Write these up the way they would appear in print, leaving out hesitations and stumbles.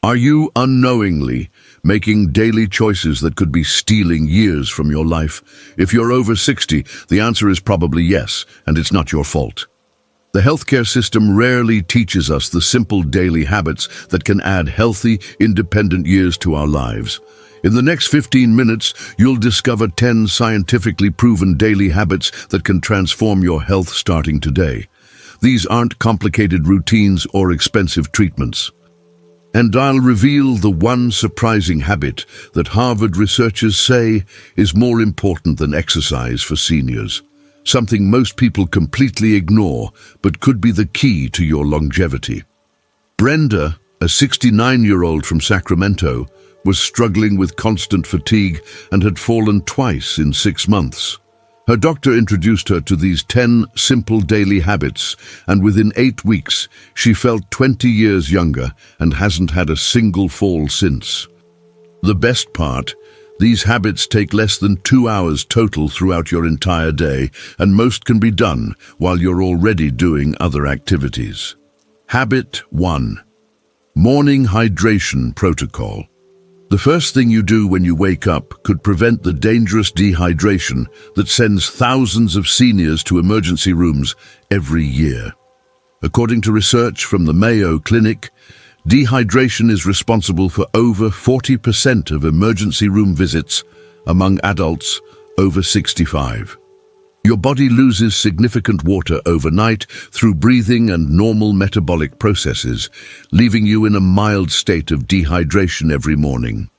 Are you unknowingly making daily choices that could be stealing years from your life? If you're over 60, the answer is probably yes, and it's not your fault. The healthcare system rarely teaches us the simple daily habits that can add healthy, independent years to our lives. In the next 15 minutes, you'll discover 10 scientifically proven daily habits that can transform your health starting today. These aren't complicated routines or expensive treatments. And I'll reveal the one surprising habit that Harvard researchers say is more important than exercise for seniors. Something most people completely ignore, but could be the key to your longevity. Brenda, a 69-year-old from Sacramento, was struggling with constant fatigue and had fallen twice in 6 months. Her doctor introduced her to these 10 simple daily habits, and within 8 weeks, she felt 20 years younger and hasn't had a single fall since. The best part, these habits take less than 2 hours total throughout your entire day, and most can be done while you're already doing other activities. Habit 1. Morning hydration protocol. The first thing you do when you wake up could prevent the dangerous dehydration that sends thousands of seniors to emergency rooms every year. According to research from the Mayo Clinic, dehydration is responsible for over 40% of emergency room visits among adults over 65. Your body loses significant water overnight through breathing and normal metabolic processes, leaving you in a mild state of dehydration every morning.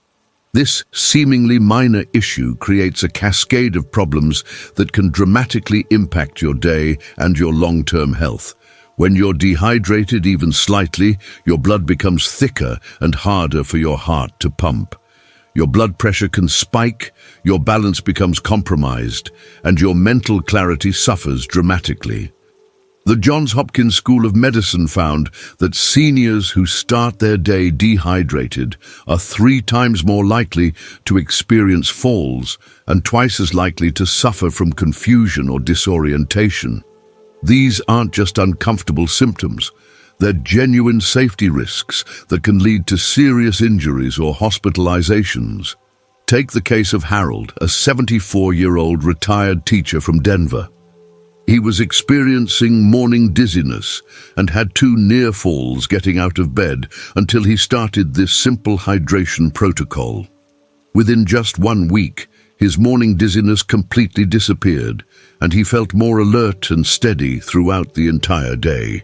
This seemingly minor issue creates a cascade of problems that can dramatically impact your day and your long-term health. When you're dehydrated even slightly, your blood becomes thicker and harder for your heart to pump. Your blood pressure can spike, your balance becomes compromised, and your mental clarity suffers dramatically. The Johns Hopkins School of Medicine found that seniors who start their day dehydrated are 3 times more likely to experience falls and twice as likely to suffer from confusion or disorientation. These aren't just uncomfortable symptoms. They're genuine safety risks that can lead to serious injuries or hospitalizations. Take the case of Harold, a 74-year-old retired teacher from Denver. He was experiencing morning dizziness and had 2 near falls getting out of bed until he started this simple hydration protocol. Within just 1 week, his morning dizziness completely disappeared, and he felt more alert and steady throughout the entire day.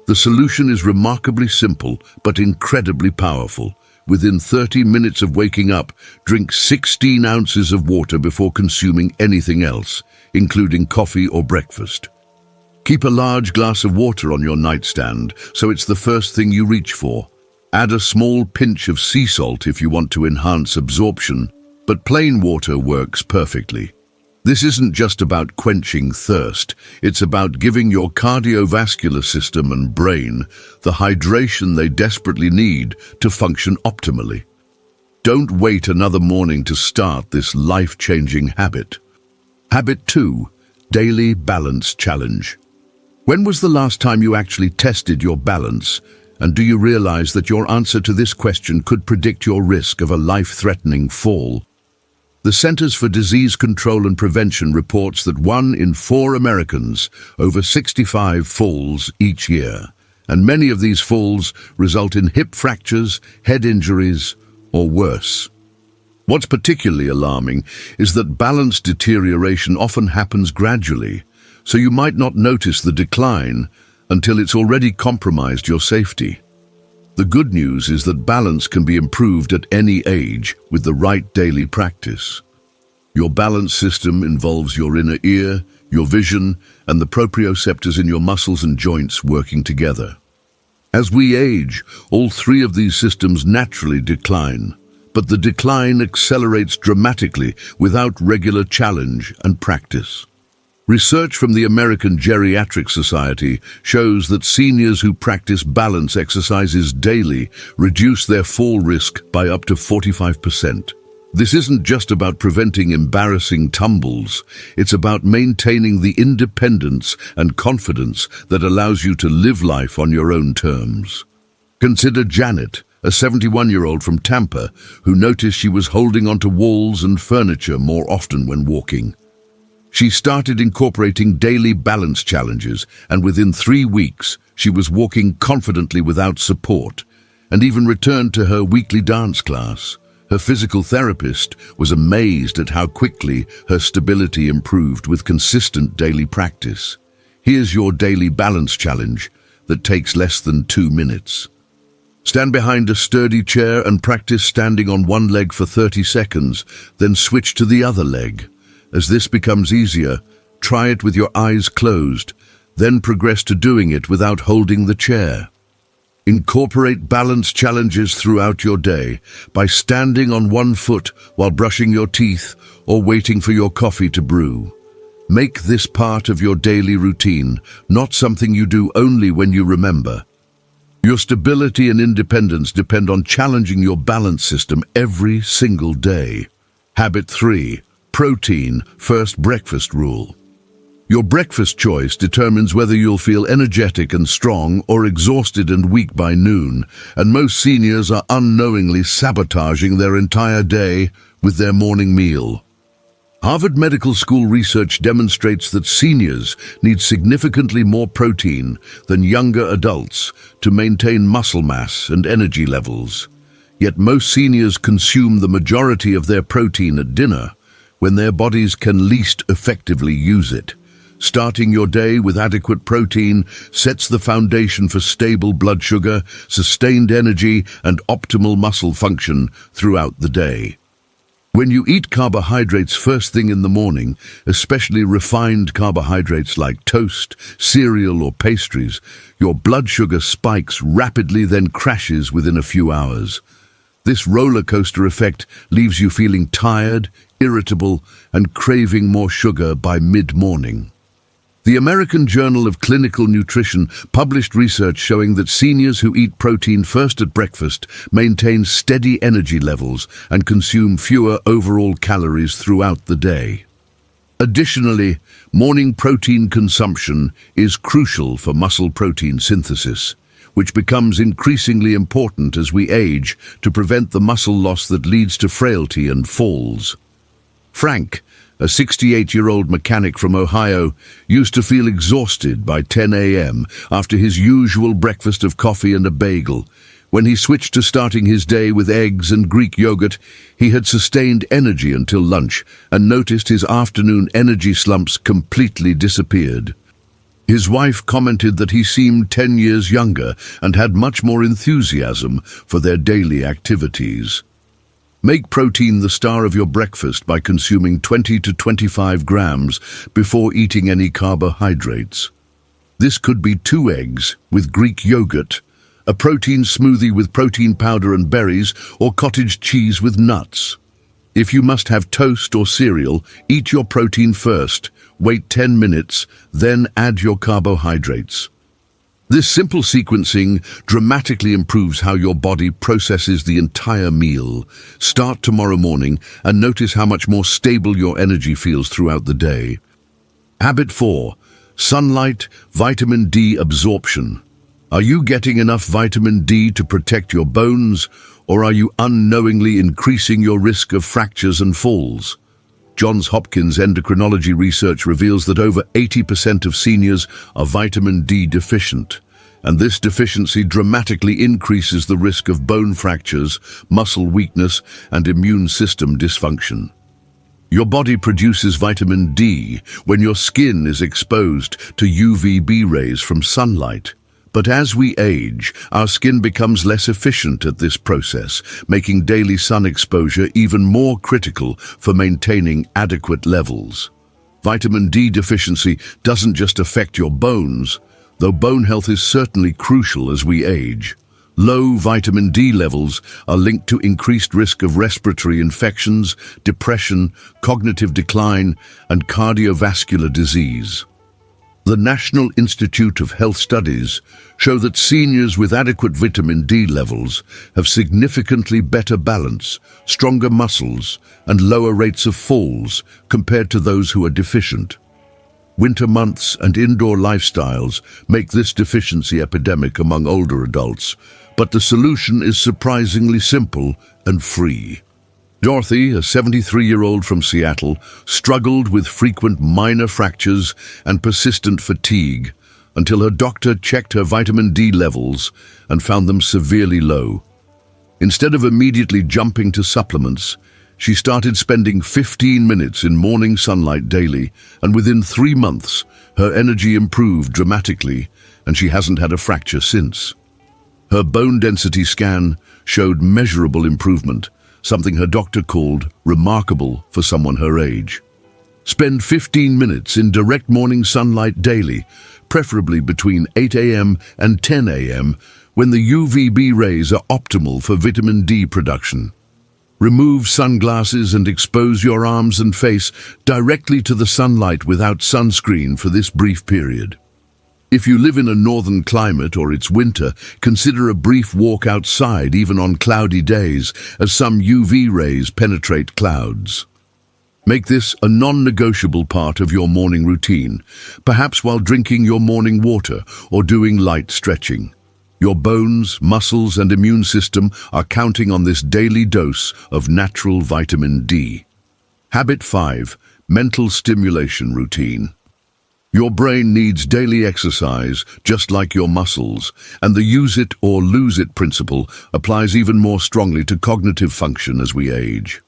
The solution is remarkably simple, but incredibly powerful. Within 30 minutes of waking up, drink 16 ounces of water before consuming anything else, including coffee or breakfast. Keep a large glass of water on your nightstand, so it's the first thing you reach for. Add a small pinch of sea salt if you want to enhance absorption, but plain water works perfectly. This isn't just about quenching thirst, it's about giving your cardiovascular system and brain the hydration they desperately need to function optimally. Don't wait another morning to start this life-changing habit. Habit 2. Daily Balance Challenge. When was the last time you actually tested your balance? And do you realize that your answer to this question could predict your risk of a life-threatening fall? The Centers for Disease Control and Prevention reports that 1 in 4 Americans over 65 falls each year, and many of these falls result in hip fractures, head injuries, or worse. What's particularly alarming is that balance deterioration often happens gradually, so you might not notice the decline until it's already compromised your safety. The good news is that balance can be improved at any age with the right daily practice. Your balance system involves your inner ear, your vision, and the proprioceptors in your muscles and joints working together. As we age, all 3 of these systems naturally decline, but the decline accelerates dramatically without regular challenge and practice. Research from the American Geriatric Society shows that seniors who practice balance exercises daily reduce their fall risk by up to 45%. This isn't just about preventing embarrassing tumbles, it's about maintaining the independence and confidence that allows you to live life on your own terms. Consider Janet, a 71-year-old from Tampa who noticed she was holding onto walls and furniture more often when walking. She started incorporating daily balance challenges, and within 3 weeks, she was walking confidently without support, and even returned to her weekly dance class. Her physical therapist was amazed at how quickly her stability improved with consistent daily practice. Here's your daily balance challenge that takes less than 2 minutes. Stand behind a sturdy chair and practice standing on one leg for 30 seconds, then switch to the other leg. As this becomes easier, try it with your eyes closed, then progress to doing it without holding the chair. Incorporate balance challenges throughout your day by standing on one foot while brushing your teeth or waiting for your coffee to brew. Make this part of your daily routine, not something you do only when you remember. Your stability and independence depend on challenging your balance system every single day. Habit 3. Protein first breakfast rule. Your breakfast choice determines whether you'll feel energetic and strong or exhausted and weak by noon, and most seniors are unknowingly sabotaging their entire day with their morning meal. Harvard Medical School research demonstrates that seniors need significantly more protein than younger adults to maintain muscle mass and energy levels. Yet most seniors consume the majority of their protein at dinner, when their bodies can least effectively use it. Starting your day with adequate protein sets the foundation for stable blood sugar, sustained energy, and optimal muscle function throughout the day. When you eat carbohydrates first thing in the morning, especially refined carbohydrates like toast, cereal, or pastries, your blood sugar spikes rapidly, then crashes within a few hours. This roller coaster effect leaves you feeling tired, irritable, and craving more sugar by mid-morning. The American Journal of Clinical Nutrition published research showing that seniors who eat protein first at breakfast maintain steady energy levels and consume fewer overall calories throughout the day. Additionally, morning protein consumption is crucial for muscle protein synthesis, which becomes increasingly important as we age to prevent the muscle loss that leads to frailty and falls. Frank, a 68-year-old mechanic from Ohio, used to feel exhausted by 10 a.m. after his usual breakfast of coffee and a bagel. When he switched to starting his day with eggs and Greek yogurt, he had sustained energy until lunch and noticed his afternoon energy slumps completely disappeared. His wife commented that he seemed 10 years younger and had much more enthusiasm for their daily activities. Make protein the star of your breakfast by consuming 20 to 25 grams before eating any carbohydrates. This could be 2 eggs with Greek yogurt, a protein smoothie with protein powder and berries, or cottage cheese with nuts. If you must have toast or cereal, eat your protein first, wait 10 minutes, then add your carbohydrates. This simple sequencing dramatically improves how your body processes the entire meal. Start tomorrow morning and notice how much more stable your energy feels throughout the day. Habit 4. Sunlight, vitamin D absorption. Are you getting enough vitamin D to protect your bones, or are you unknowingly increasing your risk of fractures and falls? Johns Hopkins endocrinology research reveals that over 80% of seniors are vitamin D deficient, and this deficiency dramatically increases the risk of bone fractures, muscle weakness, and immune system dysfunction. Your body produces vitamin D when your skin is exposed to UVB rays from sunlight. But as we age, our skin becomes less efficient at this process, making daily sun exposure even more critical for maintaining adequate levels. Vitamin D deficiency doesn't just affect your bones, though bone health is certainly crucial as we age. Low vitamin D levels are linked to increased risk of respiratory infections, depression, cognitive decline, and cardiovascular disease. The National Institute of Health studies show that seniors with adequate vitamin D levels have significantly better balance, stronger muscles, and lower rates of falls compared to those who are deficient. Winter months and indoor lifestyles make this deficiency epidemic among older adults, but the solution is surprisingly simple and free. Dorothy, a 73-year-old from Seattle, struggled with frequent minor fractures and persistent fatigue until her doctor checked her vitamin D levels and found them severely low. Instead of immediately jumping to supplements, she started spending 15 minutes in morning sunlight daily, and within 3 months, her energy improved dramatically, and she hasn't had a fracture since. Her bone density scan showed measurable improvement, something her doctor called remarkable for someone her age. Spend 15 minutes in direct morning sunlight daily, preferably between 8 a.m. and 10 a.m., when the UVB rays are optimal for vitamin D production. Remove sunglasses and expose your arms and face directly to the sunlight without sunscreen for this brief period. If you live in a northern climate or it's winter, consider a brief walk outside even on cloudy days, as some UV rays penetrate clouds. Make this a non-negotiable part of your morning routine, perhaps while drinking your morning water or doing light stretching. Your bones, muscles, and immune system are counting on this daily dose of natural vitamin D. Habit 5. Mental stimulation routine. Your brain needs daily exercise, just like your muscles, and the use it or lose it principle applies even more strongly to cognitive function as we age.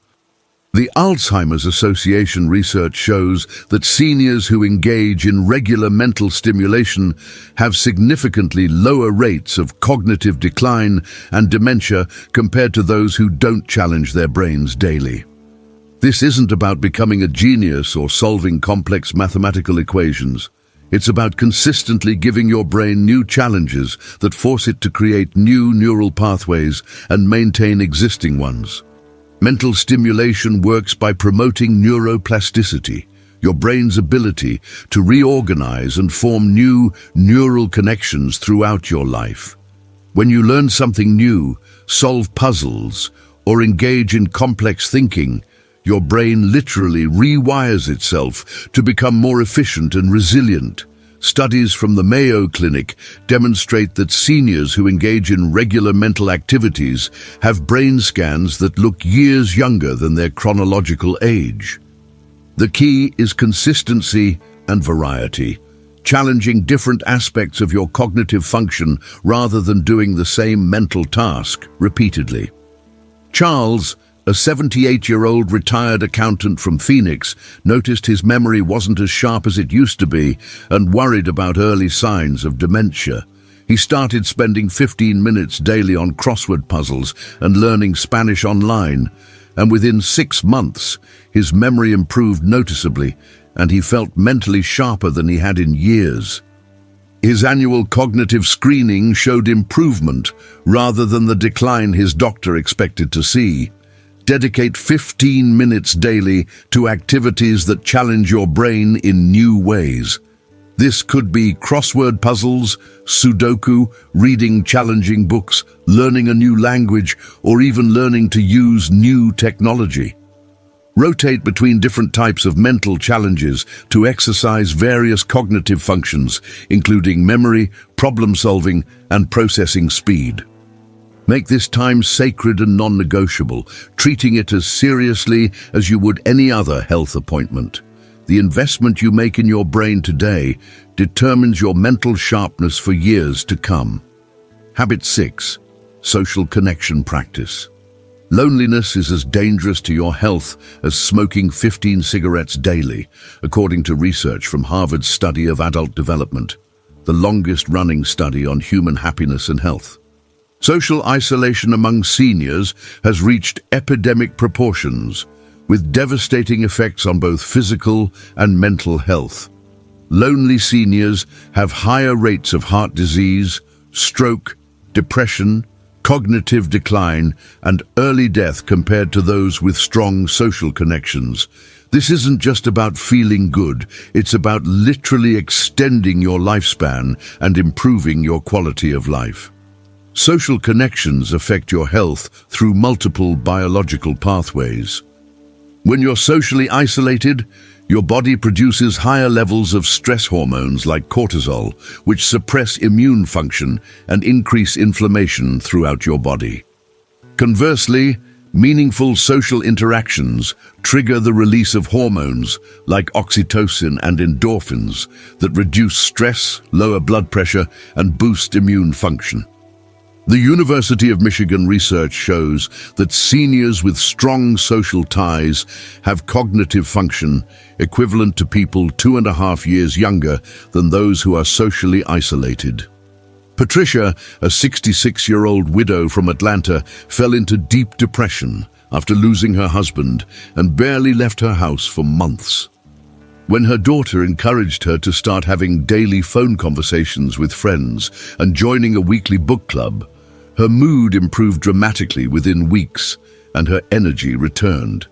The Alzheimer's Association research shows that seniors who engage in regular mental stimulation have significantly lower rates of cognitive decline and dementia compared to those who don't challenge their brains daily. This isn't about becoming a genius or solving complex mathematical equations. It's about consistently giving your brain new challenges that force it to create new neural pathways and maintain existing ones. Mental stimulation works by promoting neuroplasticity, your brain's ability to reorganize and form new neural connections throughout your life. When you learn something new, solve puzzles, or engage in complex thinking, your brain literally rewires itself to become more efficient and resilient. Studies from the Mayo Clinic demonstrate that seniors who engage in regular mental activities have brain scans that look years younger than their chronological age. The key is consistency and variety, challenging different aspects of your cognitive function rather than doing the same mental task repeatedly. Charles, a 78-year-old retired accountant from Phoenix, noticed his memory wasn't as sharp as it used to be and worried about early signs of dementia. He started spending 15 minutes daily on crossword puzzles and learning Spanish online, and within 6 months, his memory improved noticeably and he felt mentally sharper than he had in years. His annual cognitive screening showed improvement rather than the decline his doctor expected to see. Dedicate 15 minutes daily to activities that challenge your brain in new ways. This could be crossword puzzles, Sudoku, reading challenging books, learning a new language, or even learning to use new technology. Rotate between different types of mental challenges to exercise various cognitive functions, including memory, problem-solving, and processing speed. Make this time sacred and non-negotiable, treating it as seriously as you would any other health appointment. The investment you make in your brain today determines your mental sharpness for years to come. Habit 6. Social connection practice. Loneliness is as dangerous to your health as smoking 15 cigarettes daily, according to research from Harvard's study of adult development, the longest-running study on human happiness and health. Social isolation among seniors has reached epidemic proportions, with devastating effects on both physical and mental health. Lonely seniors have higher rates of heart disease, stroke, depression, cognitive decline, and early death compared to those with strong social connections. This isn't just about feeling good, it's about literally extending your lifespan and improving your quality of life. Social connections affect your health through multiple biological pathways. When you're socially isolated, Your body produces higher levels of stress hormones like cortisol, which suppress immune function and increase inflammation throughout your body. Conversely, meaningful social interactions trigger the release of hormones like oxytocin and endorphins that reduce stress, lower blood pressure, and boost immune function. The University of Michigan research shows that seniors with strong social ties have cognitive function equivalent to people 2.5 years younger than those who are socially isolated. Patricia, a 66-year-old widow from Atlanta, fell into deep depression after losing her husband and barely left her house for months. When her daughter encouraged her to start having daily phone conversations with friends and joining a weekly book club, her mood improved dramatically within weeks and her energy returned.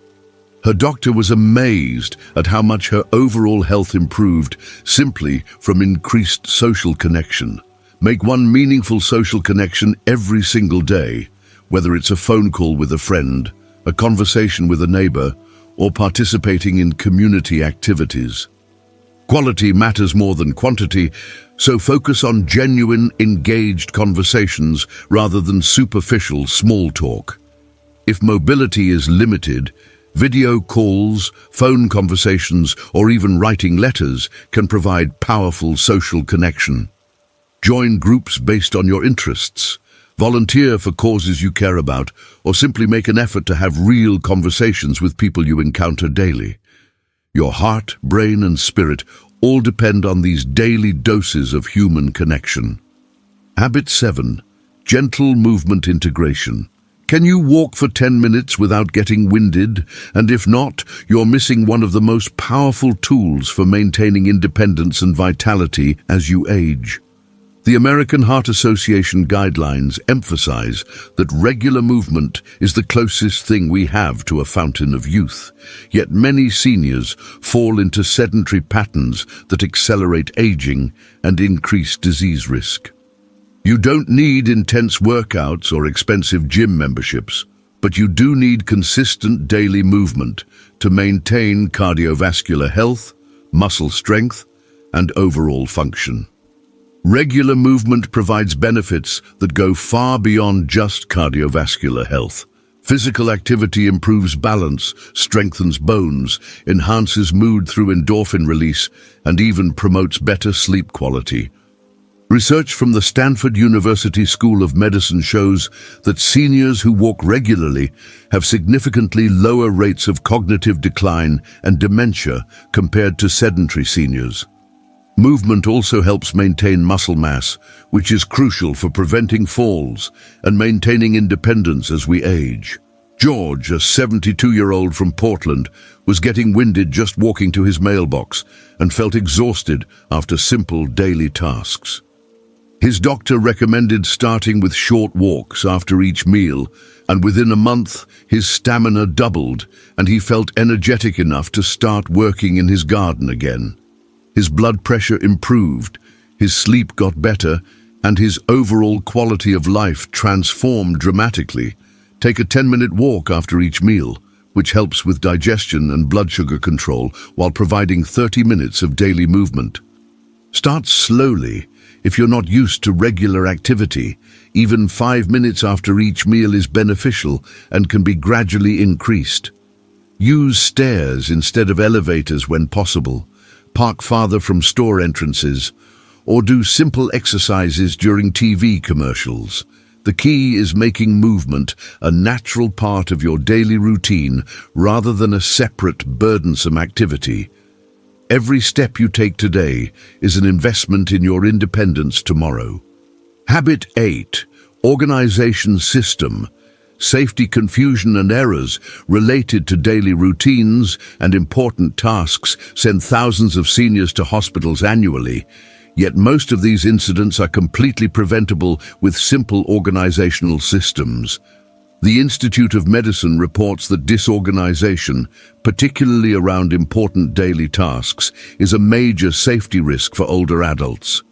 Her doctor was amazed at how much her overall health improved simply from increased social connection. Make one meaningful social connection every single day, whether it's a phone call with a friend, a conversation with a neighbor, or participating in community activities. Quality matters more than quantity, so focus on genuine, engaged conversations rather than superficial small talk. If mobility is limited, video calls, phone conversations, or even writing letters can provide powerful social connection. Join groups based on your interests, volunteer for causes you care about, or simply make an effort to have real conversations with people you encounter daily. Your heart, brain, and spirit all depend on these daily doses of human connection. Habit 7. Gentle movement integration. Can you walk for 10 minutes without getting winded? And if not, you're missing one of the most powerful tools for maintaining independence and vitality as you age. The American Heart Association guidelines emphasize that regular movement is the closest thing we have to a fountain of youth. Yet many seniors fall into sedentary patterns that accelerate aging and increase disease risk. You don't need intense workouts or expensive gym memberships, but you do need consistent daily movement to maintain cardiovascular health, muscle strength, and overall function. Regular movement provides benefits that go far beyond just cardiovascular health. Physical activity improves balance, strengthens bones, enhances mood through endorphin release, and even promotes better sleep quality. Research from the Stanford University School of Medicine shows that seniors who walk regularly have significantly lower rates of cognitive decline and dementia compared to sedentary seniors. Movement also helps maintain muscle mass, which is crucial for preventing falls and maintaining independence as we age. George, a 72-year-old from Portland, was getting winded just walking to his mailbox and felt exhausted after simple daily tasks. His doctor recommended starting with short walks after each meal, and within a month, his stamina doubled and he felt energetic enough to start working in his garden again. His blood pressure improved, his sleep got better, and his overall quality of life transformed dramatically. Take a 10-minute walk after each meal, which helps with digestion and blood sugar control while providing 30 minutes of daily movement. Start slowly. If you're not used to regular activity, even 5 minutes after each meal is beneficial and can be gradually increased. Use stairs instead of elevators when possible. Park farther from store entrances, or do simple exercises during TV commercials. The key is making movement a natural part of your daily routine rather than a separate, burdensome activity. Every step you take today is an investment in your independence tomorrow. Habit 8. Organization system. Safety, confusion, and errors related to daily routines and important tasks send thousands of seniors to hospitals annually. Yet most of these incidents are completely preventable with simple organizational systems. The Institute of Medicine reports that disorganization, particularly around important daily tasks, is a major safety risk for older adults.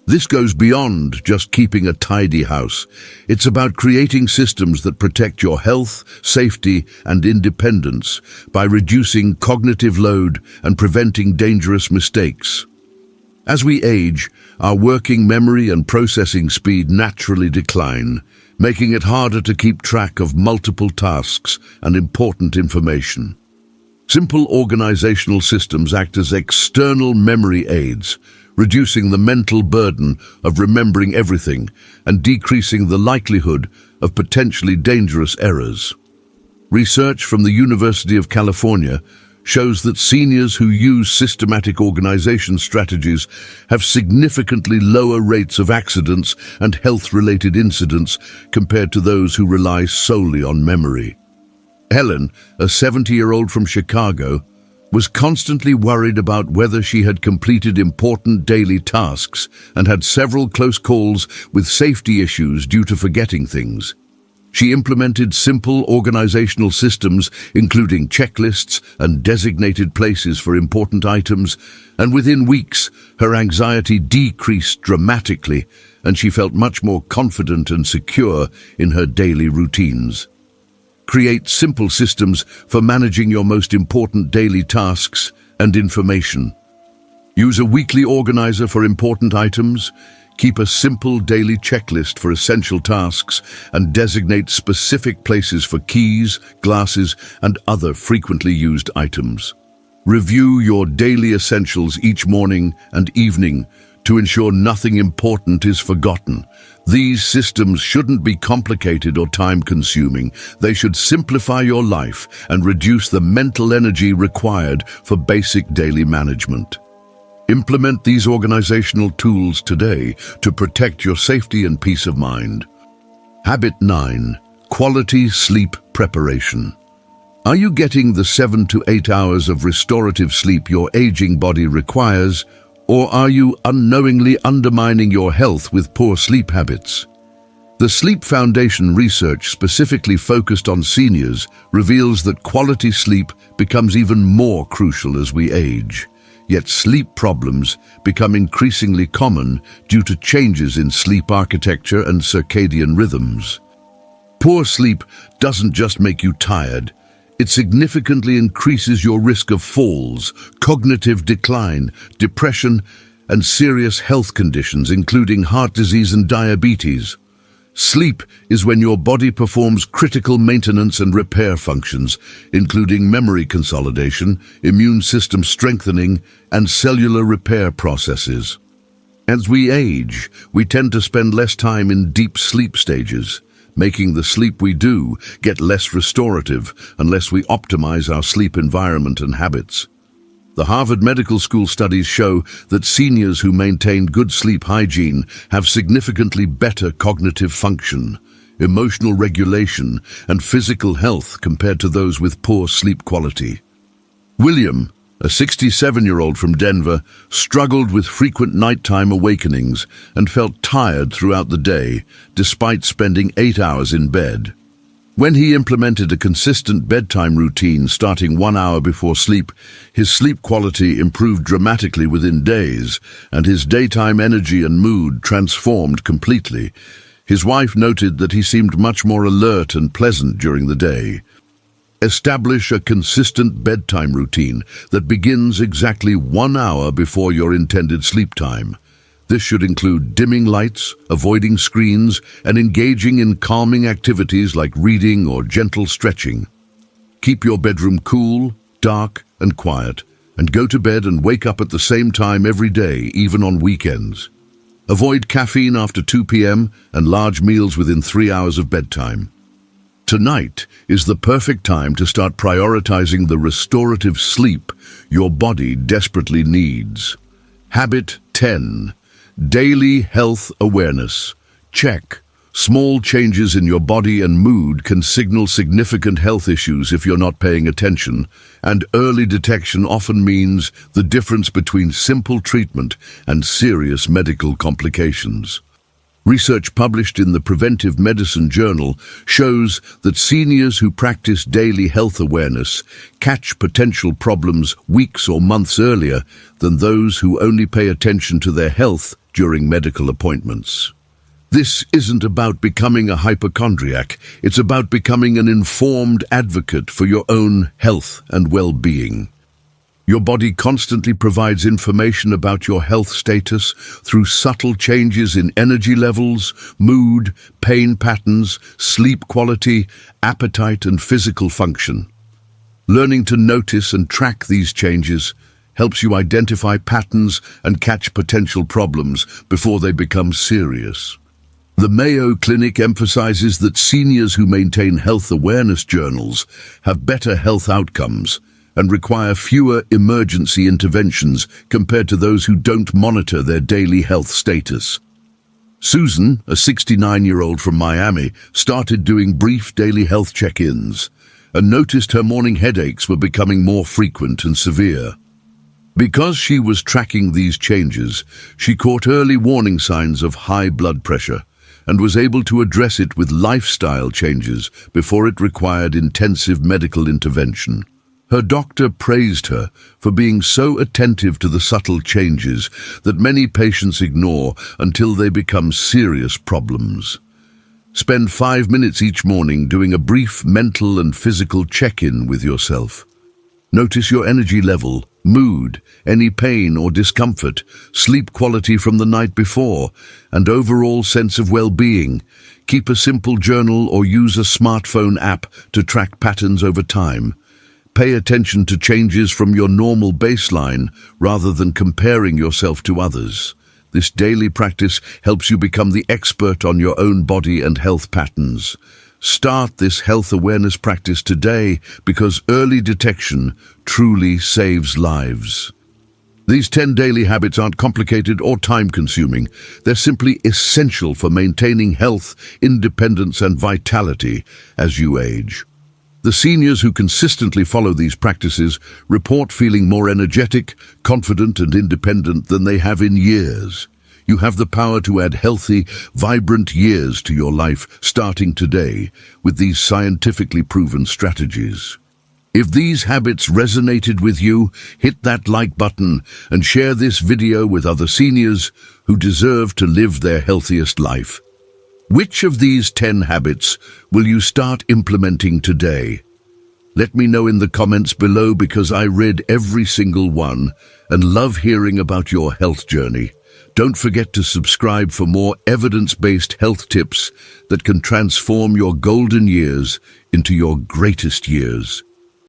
This goes beyond just keeping a tidy house. It's about creating systems that protect your health, safety, and independence by reducing cognitive load and preventing dangerous mistakes. As we age, our working memory and processing speed naturally decline, making it harder to keep track of multiple tasks and important information. Simple organizational systems act as external memory aids, reducing the mental burden of remembering everything and decreasing the likelihood of potentially dangerous errors. Research from the University of California shows that seniors who use systematic organization strategies have significantly lower rates of accidents and health-related incidents compared to those who rely solely on memory. Helen, a 70-year-old from Chicago, was constantly worried about whether she had completed important daily tasks and had several close calls with safety issues due to forgetting things. She implemented simple organizational systems, including checklists and designated places for important items, and within weeks, her anxiety decreased dramatically, and she felt much more confident and secure in her daily routines. Create simple systems for managing your most important daily tasks and information. Use a weekly organizer for important items, keep a simple daily checklist for essential tasks, and designate specific places for keys, glasses, and other frequently used items. Review your daily essentials each morning and evening to ensure nothing important is forgotten. These systems shouldn't be complicated or time-consuming. They should simplify your life and reduce the mental energy required for basic daily management. Implement these organizational tools today to protect your safety and peace of mind. Habit 9. Quality sleep preparation. Are you getting the 7 to 8 hours of restorative sleep your aging body requires, or are you unknowingly undermining your health with poor sleep habits? The Sleep Foundation research specifically focused on seniors reveals that quality sleep becomes even more crucial as we age. Yet sleep problems become increasingly common due to changes in sleep architecture and circadian rhythms. Poor sleep doesn't just make you tired. It significantly increases your risk of falls, cognitive decline, depression, and serious health conditions, including heart disease and diabetes. Sleep is when your body performs critical maintenance and repair functions, including memory consolidation, immune system strengthening, and cellular repair processes. As we age, we tend to spend less time in deep sleep stages, making the sleep we do get less restorative unless we optimize our sleep environment and habits. The Harvard Medical School studies show that seniors who maintain good sleep hygiene have significantly better cognitive function, emotional regulation, and physical health compared to those with poor sleep quality. William, a 67-year-old from Denver, struggled with frequent nighttime awakenings and felt tired throughout the day, despite spending 8 hours in bed. When he implemented a consistent bedtime routine starting 1 hour before sleep, his sleep quality improved dramatically within days, and his daytime energy and mood transformed completely. His wife noted that he seemed much more alert and pleasant during the day. Establish a consistent bedtime routine that begins exactly 1 hour before your intended sleep time. This should include dimming lights, avoiding screens, and engaging in calming activities like reading or gentle stretching. Keep your bedroom cool, dark, and quiet, and go to bed and wake up at the same time every day, even on weekends. Avoid caffeine after 2 p.m. and large meals within 3 hours of bedtime. Tonight is the perfect time to start prioritizing the restorative sleep your body desperately needs. Habit 10. Daily health awareness. Check. Small changes in your body and mood can signal significant health issues if you're not paying attention, and early detection often means the difference between simple treatment and serious medical complications. Research published in the Preventive Medicine Journal shows that seniors who practice daily health awareness catch potential problems weeks or months earlier than those who only pay attention to their health during medical appointments. This isn't about becoming a hypochondriac, it's about becoming an informed advocate for your own health and well-being. Your body constantly provides information about your health status through subtle changes in energy levels, mood, pain patterns, sleep quality, appetite, and physical function. Learning to notice and track these changes helps you identify patterns and catch potential problems before they become serious. The Mayo Clinic emphasizes that seniors who maintain health awareness journals have better health outcomes and require fewer emergency interventions compared to those who don't monitor their daily health status. Susan, a 69-year-old from Miami, started doing brief daily health check-ins and noticed her morning headaches were becoming more frequent and severe. Because she was tracking these changes, she caught early warning signs of high blood pressure and was able to address it with lifestyle changes before it required intensive medical intervention. Her doctor praised her for being so attentive to the subtle changes that many patients ignore until they become serious problems. Spend 5 minutes each morning doing a brief mental and physical check-in with yourself. Notice your energy level, mood, any pain or discomfort, sleep quality from the night before, and overall sense of well-being. Keep a simple journal or use a smartphone app to track patterns over time. Pay attention to changes from your normal baseline rather than comparing yourself to others. This daily practice helps you become the expert on your own body and health patterns. Start this health awareness practice today because early detection truly saves lives. These 10 daily habits aren't complicated or time-consuming. They're simply essential for maintaining health, independence, and vitality as you age. The seniors who consistently follow these practices report feeling more energetic, confident, and independent than they have in years. You have the power to add healthy, vibrant years to your life starting today with these scientifically proven strategies. If these habits resonated with you, hit that like button and share this video with other seniors who deserve to live their healthiest life. Which of these 10 habits will you start implementing today? Let me know in the comments below because I read every single one and love hearing about your health journey. Don't forget to subscribe for more evidence-based health tips that can transform your golden years into your greatest years.